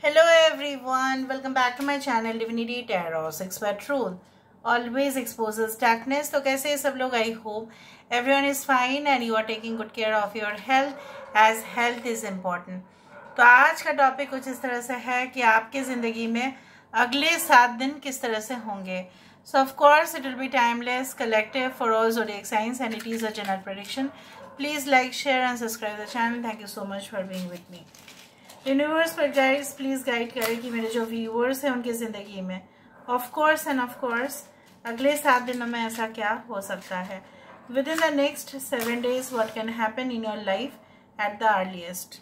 Hello everyone, welcome back to my channel Divinity Tarot 6 by Truth always exposes darkness। तो कैसे हैं सब लोग? I hope everyone is fine and you are taking good care of your health as health is important। तो आज का topic कुछ इस तरह से है कि आपकी ज़िंदगी में अगले 7 दिन किस तरह से होंगे। So of course it will be timeless, collective for all zodiac signs and it is a general prediction। Please like, share and subscribe the channel। Thank you so much for being with me। Universe पर guides please guide करें कि मेरे जो viewers हैं उनकी ज़िंदगी में of course अगले 7 दिनों में ऐसा क्या हो सकता है। With in the next 7 days what can happen in your life at the earliest.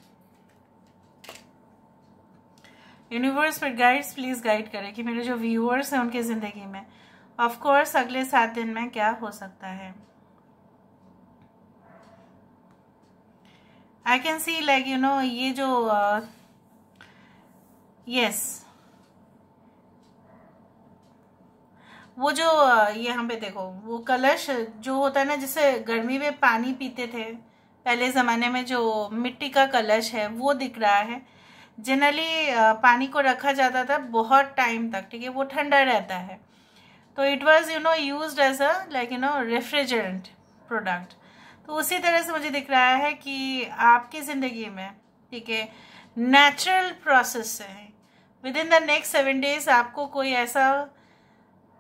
Universe पर गाइड्स प्लीज़ गाइड करें कि मेरे जो व्यूअर्स हैं उनकी ज़िंदगी में ऑफ कोर्स अगले 7 दिन में क्या हो सकता है। आई कैन सी लाइक ये जो यस वो जो यहाँ पे देखो वो कलश जो होता है ना, जिसे गर्मी में पानी पीते थे पहले ज़माने में, जो मिट्टी का कलश है वो दिख रहा है। जनरली पानी को रखा जाता था बहुत टाइम तक, ठीक है, वो ठंडा रहता है। तो it was used as a like refrigerant product. तो उसी तरह से मुझे दिख रहा है कि आपकी ज़िंदगी में, ठीक है, नेचुरल प्रोसेस से with in the next 7 days आपको कोई ऐसा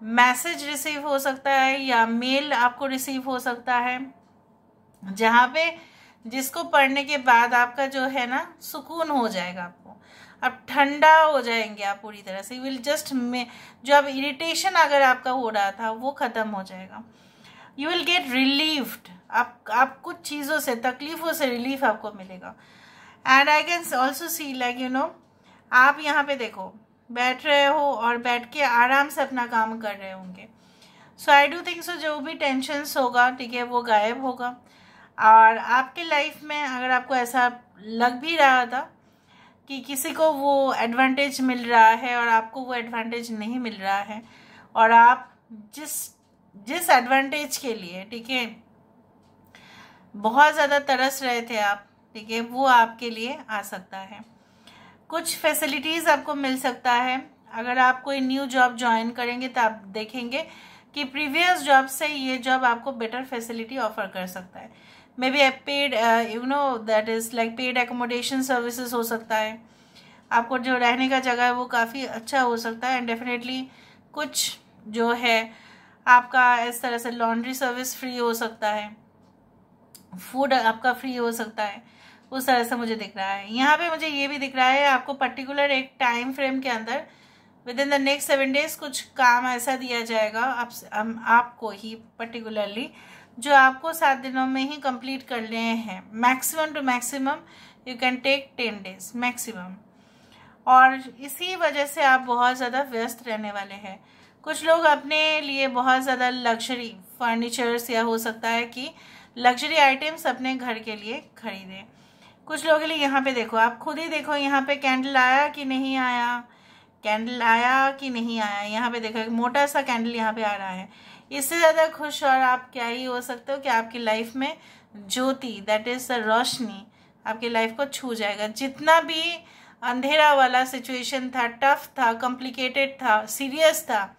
मैसेज रिसीव हो सकता है या मेल आपको रिसीव हो सकता है जहाँ पे जिसको पढ़ने के बाद आपका जो है ना सुकून हो जाएगा। आपको अब ठंडा हो जाएंगे आप पूरी तरह से। विल जस्ट में जो अब इरिटेशन अगर आपका हो रहा था वो ख़त्म हो जाएगा। You will get relieved. आप कुछ चीज़ों से, तकलीफ़ों से रिलीफ आपको मिलेगा। And I can also C like आप यहाँ पे देखो बैठ रहे हो और बैठ के आराम से अपना काम कर रहे होंगे। सो आई डू थिंक सो जो भी टेंशन्स होगा, ठीक है, वो गायब होगा। और आपके लाइफ में अगर आपको ऐसा लग भी रहा था कि किसी को वो एडवांटेज मिल रहा है और आपको वो एडवांटेज नहीं मिल रहा है, और आप जिस एडवांटेज के लिए, ठीक है, बहुत ज़्यादा तरस रहे थे आप, ठीक है, वो आपके लिए आ सकता है। कुछ फैसिलिटीज़ आपको मिल सकता है। अगर आप कोई न्यू जॉब ज्वाइन करेंगे तो आप देखेंगे कि प्रीवियस जॉब से ये जॉब आपको बेटर फैसिलिटी ऑफर कर सकता है। May be paid that is like paid accommodation services हो सकता है। आपको जो रहने का जगह है वो काफ़ी अच्छा हो सकता है। एंड डेफिनेटली कुछ जो है आपका इस तरह से लॉन्ड्री सर्विस फ्री हो सकता है, फूड आपका फ्री हो सकता है, उस तरह से मुझे दिख रहा है। यहाँ पे मुझे ये भी दिख रहा है आपको पर्टिकुलर एक टाइम फ्रेम के अंदर with in the next 7 days कुछ काम ऐसा दिया जाएगा आपको ही पर्टिकुलरली, जो आपको 7 दिनों में ही कंप्लीट कर लेने हैं। Maximum to maximum you can take 10 days maximum. और इसी वजह से आप बहुत ज़्यादा व्यस्त रहने वाले हैं। कुछ लोग अपने लिए बहुत ज़्यादा लग्जरी फर्नीचर्स या हो सकता है कि लग्जरी आइटम्स अपने घर के लिए खरीदें। कुछ लोगों के लिए यहाँ पे देखो, आप खुद ही देखो यहाँ पे कैंडल आया कि नहीं आया, कैंडल आया कि नहीं आया। यहाँ पे देखो एक मोटा सा कैंडल यहाँ पे आ रहा है। इससे ज़्यादा खुश और आप क्या ही हो सकते हो कि आपकी लाइफ में ज्योति, दैट इज़ द रोशनी, आपकी लाइफ को छू जाएगा। जितना भी अंधेरा वाला सिचुएशन था, टफ था, कॉम्प्लिकेटेड था, सीरियस था,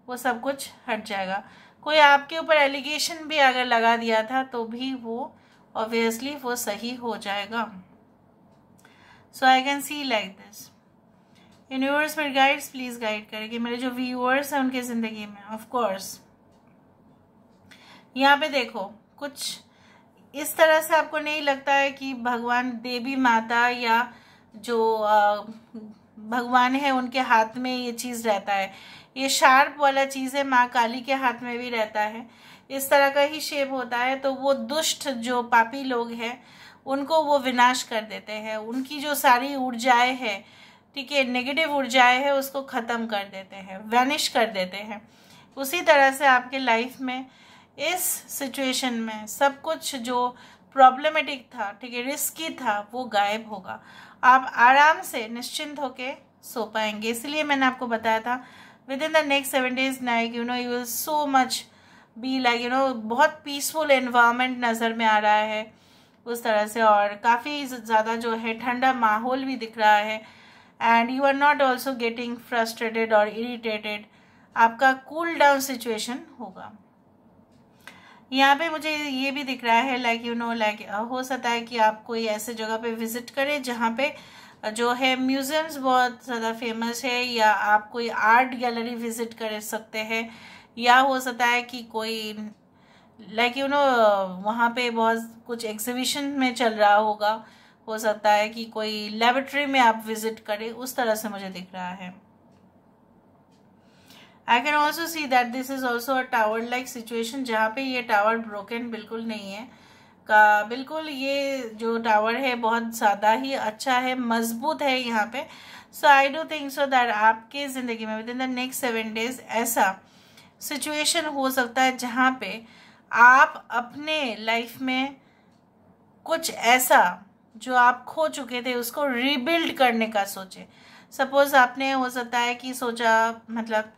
वो सब कुछ हट जाएगा। कोई आपके ऊपर एलिगेशन भी अगर लगा दिया था तो भी वो ऑब्वियसली वो सही हो जाएगा। So I can see like this. Universe पर गाइड्स प्लीज़ गाइड करें कि मेरे जो व्यूअर्स हैं उनकी ज़िंदगी में ऑफ कोर्स यहाँ पे देखो कुछ इस तरह से आपको नहीं लगता है कि भगवान देवी माता या जो भगवान है उनके हाथ में ये चीज़ रहता है। ये शार्प वाला चीज़ है, माँ काली के हाथ में भी रहता है, इस तरह का ही शेप होता है। तो वो दुष्ट जो पापी लोग हैं उनको वो विनाश कर देते हैं। उनकी जो सारी ऊर्जाएं हैं, ठीक है, नेगेटिव ऊर्जाएं हैं, उसको ख़त्म कर देते हैं, वैनिश कर देते हैं। उसी तरह से आपके लाइफ में इस सिचुएशन में सब कुछ जो प्रॉब्लमेटिक था, ठीक है, रिस्की था, वो गायब होगा। आप आराम से निश्चिंत होके सो पाएंगे। इसलिए मैंने आपको बताया था with in the next 7 days like you will so much be like बहुत पीसफुल एनवायरनमेंट नज़र में आ रहा है उस तरह से, और काफ़ी ज़्यादा जो है ठंडा माहौल भी दिख रहा है। And you are not also getting frustrated और इरिटेटेड। आपका कूल डाउन सिचुएशन होगा। यहाँ पे मुझे ये भी दिख रहा है लाइक यू नो लाइक हो सकता है कि आप कोई ऐसे जगह पे विजिट करें जहाँ पे जो है म्यूजियम्स बहुत ज़्यादा फेमस है, या आप कोई आर्ट गैलरी विजिट कर सकते हैं, या हो सकता है कि कोई लाइक यू नो वहाँ पे बहुत कुछ एग्जीबिशन में चल रहा होगा। हो सकता है कि कोई लेबोरेटरी में आप विजिट करें, उस तरह से मुझे दिख रहा है। आई can also see that this is also a tower like situation, जहाँ पे ये टावर ब्रोकन बिल्कुल नहीं है का, बिल्कुल ये जो टावर है बहुत ज़्यादा ही अच्छा है, मजबूत है यहाँ पे। So I do think so that आपके ज़िंदगी में within the next 7 days ऐसा सिचुएशन हो सकता है जहाँ पे आप अपने लाइफ में कुछ ऐसा जो आप खो चुके थे उसको रीबिल्ड करने का सोचे। सपोज आपने हो सकता है कि सोचा मतलब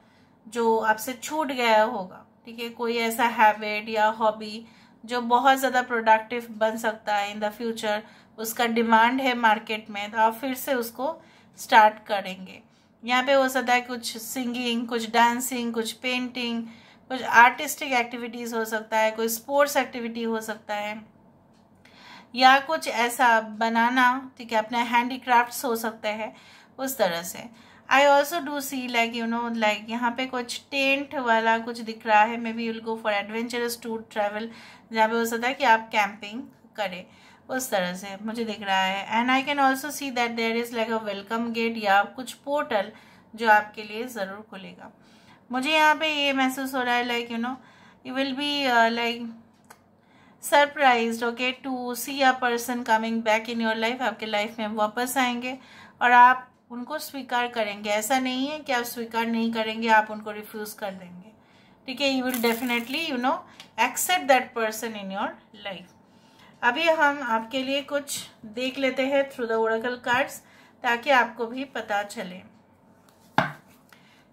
जो आपसे छूट गया होगा, ठीक है, कोई ऐसा हैबिट या हॉबी जो बहुत ज़्यादा प्रोडक्टिव बन सकता है इन द फ्यूचर, उसका डिमांड है मार्केट में, तो आप फिर से उसको स्टार्ट करेंगे। यहाँ पे हो सकता है कुछ सिंगिंग, कुछ डांसिंग, कुछ पेंटिंग, कुछ आर्टिस्टिक एक्टिविटीज़ हो सकता है, कोई स्पोर्ट्स एक्टिविटी हो सकता है, या कुछ ऐसा बनाना, ठीक है, अपने हैंडीक्राफ्ट्स हो सकते हैं, उस तरह से। I also do see like you know like यहाँ पे कुछ टेंट वाला कुछ दिख रहा है। Maybe will go for adventurous tour travel, जहाँ पे हो सकता है कि आप कैंपिंग करें, उस तरह से मुझे दिख रहा है। And I can also see that there is like a welcome gate या कुछ पोर्टल जो आपके लिए ज़रूर खुलेगा। मुझे यहाँ पे ये महसूस हो रहा है like you know you will be like surprised okay to see a person coming back in your life. आपके लाइफ में वापस आएंगे और आप उनको स्वीकार करेंगे। ऐसा नहीं है कि आप स्वीकार नहीं करेंगे, आप उनको रिफ्यूज कर देंगे, ठीक है। You will definitely you know accept that person in your life. अभी हम आपके लिए कुछ देख लेते हैं थ्रू द ओरेकल कार्ड्स, ताकि आपको भी पता चले।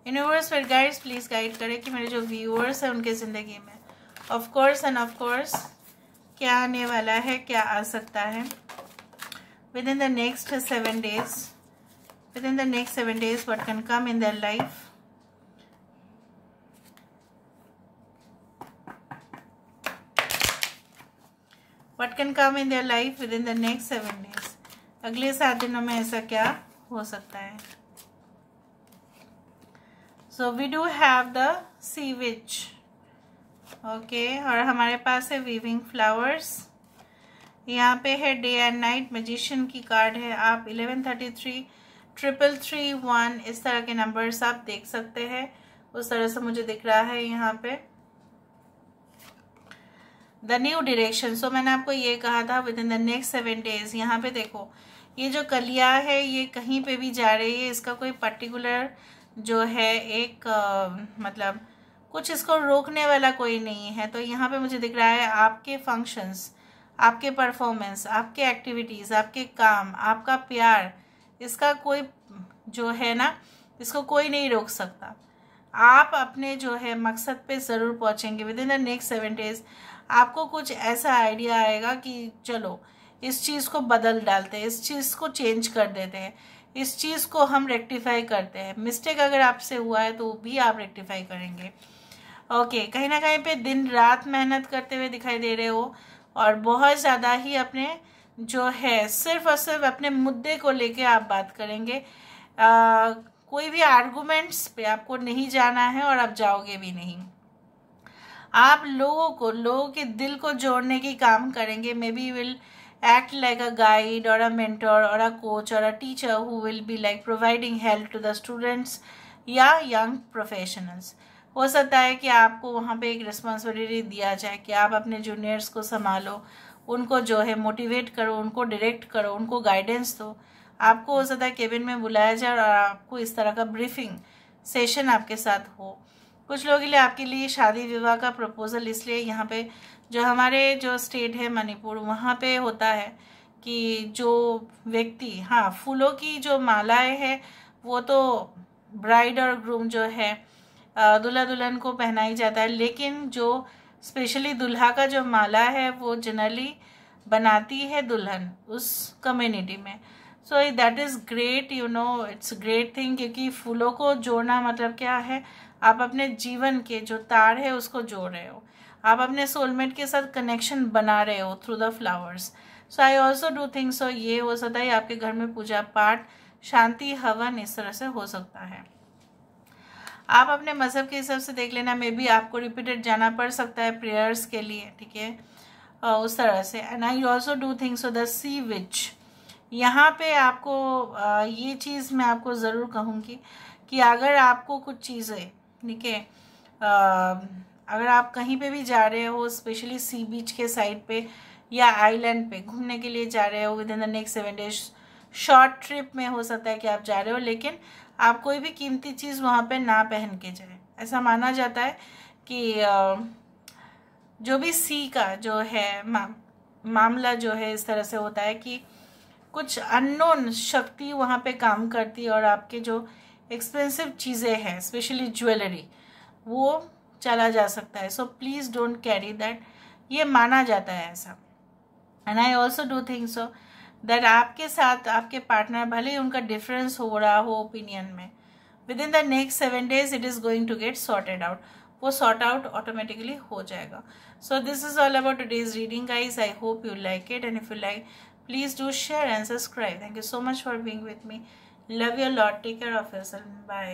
यूनिवर्स फिर गाइड्स प्लीज गाइड करें कि मेरे जो व्यूअर्स हैं उनके जिंदगी में of course end of course क्या आने वाला है, क्या आ सकता है with in the next 7 days। Within the next 7 days, what can come in their life? What can come in their life within the next 7 days? अगले 7 दिनों में ऐसा क्या हो सकता है? So we do have the sea witch, okay, और हमारे पास है weaving flowers। यहाँ पे है डे एंड नाइट, मैजिशियन की कार्ड है। आप 1133 333 इस तरह के नंबर्स आप देख सकते हैं, उस तरह से मुझे दिख रहा है यहाँ पे। द न्यू डायरेक्शन, सो मैंने आपको ये कहा था with in the next 7 days। यहाँ पे देखो ये जो कलियाँ है ये कहीं पे भी जा रही है, इसका कोई पर्टिकुलर जो है एक मतलब कुछ इसको रोकने वाला कोई नहीं है। तो यहाँ पे मुझे दिख रहा है आपके फंक्शंस, आपके परफॉर्मेंस, आपके एक्टिविटीज़, आपके काम, आपका प्यार, इसका कोई जो है ना, इसको कोई नहीं रोक सकता। आप अपने जो है मकसद पे ज़रूर पहुंचेंगे with in the next 7 days। आपको कुछ ऐसा आइडिया आएगा कि चलो इस चीज़ को बदल डालते हैं, इस चीज़ को चेंज कर देते हैं, इस चीज़ को हम रेक्टिफाई करते हैं। मिस्टेक अगर आपसे हुआ है तो भी आप रेक्टिफाई करेंगे, ओके। कहीं ना कहीं पे दिन रात मेहनत करते हुए दिखाई दे रहे हो, और बहुत ज़्यादा ही अपने जो है सिर्फ और सिर्फ अपने मुद्दे को लेके आप बात करेंगे। कोई भी आर्गुमेंट्स पे आपको नहीं जाना है और आप जाओगे भी नहीं। आप लोगों के दिल को जोड़ने की काम करेंगे। Maybe will act like a guide और अ मेंटर और अ कोच और a teacher who will be like providing help to the students या यंग प्रोफेशनल्स। हो सकता है कि आपको वहाँ पे एक रिस्पॉन्सिबिलिटी दिया जाए कि आप अपने जूनियर्स को संभालो, उनको जो है मोटिवेट करो, उनको डायरेक्ट करो, उनको गाइडेंस दो। आपको हो सकता है केबिन में बुलाया जाए और आपको इस तरह का ब्रीफिंग सेशन आपके साथ हो। कुछ लोगों के लिए आपके लिए शादी विवाह का प्रपोजल, इसलिए यहाँ पे जो हमारे जो स्टेट है मणिपुर, वहाँ पे होता है कि जो व्यक्ति, हाँ, फूलों की जो मालाएं हैं वो तो ब्राइड और ग्रूम जो है दूल्हा दुल्हन को पहनाई जाता है, लेकिन जो स्पेशली दुल्हा का जो माला है वो जनरली बनाती है दुल्हन उस कम्युनिटी में। So that is great, you know, it's great thing, क्योंकि फूलों को जोड़ना मतलब क्या है, आप अपने जीवन के जो तार है उसको जोड़ रहे हो, आप अपने सोलमेट के साथ कनेक्शन बना रहे हो through the flowers. So I also do think सो ये हो सकता है आपके घर में पूजा पाठ, शांति, हवन इस तरह से हो सकता है। आप अपने मज़हब के हिसाब से देख लेना, मे बी आपको रिपीटेड जाना पड़ सकता है प्रेयर्स के लिए, ठीक है, उस तरह से। And I also do think so the see which, यहाँ पे आपको ये चीज़ मैं आपको ज़रूर कहूँगी कि अगर आपको कुछ चीज़ें, ठीक है, अगर आप कहीं पे भी जा रहे हो, स्पेशली सी बीच के साइड पे या आइलैंड पे घूमने के लिए जा रहे हो with in the next 7 days, short trip में हो सकता है कि आप जा रहे हो, लेकिन आप कोई भी कीमती चीज़ वहाँ पे ना पहन के जाए। ऐसा माना जाता है कि जो भी सी का जो है मामला जो है इस तरह से होता है कि कुछ अननोन शक्ति वहाँ पे काम करती है और आपके जो एक्सपेंसिव चीज़ें हैं, स्पेशली ज्वेलरी, वो चला जा सकता है। So please don't carry that, ये माना जाता है ऐसा। And I also do think so that आपके साथ आपके पार्टनर, भले ही उनका डिफरेंस हो रहा हो ओपिनियन में, within the next 7 days it is going to get sorted out, वो सॉर्ट आउट ऑटोमेटिकली हो जाएगा। So this is all about today's reading guys. I hope you like it, and if you like, please do share and subscribe. Thank you so much for being with me. Love you a lot. Take care of yourself. Bye.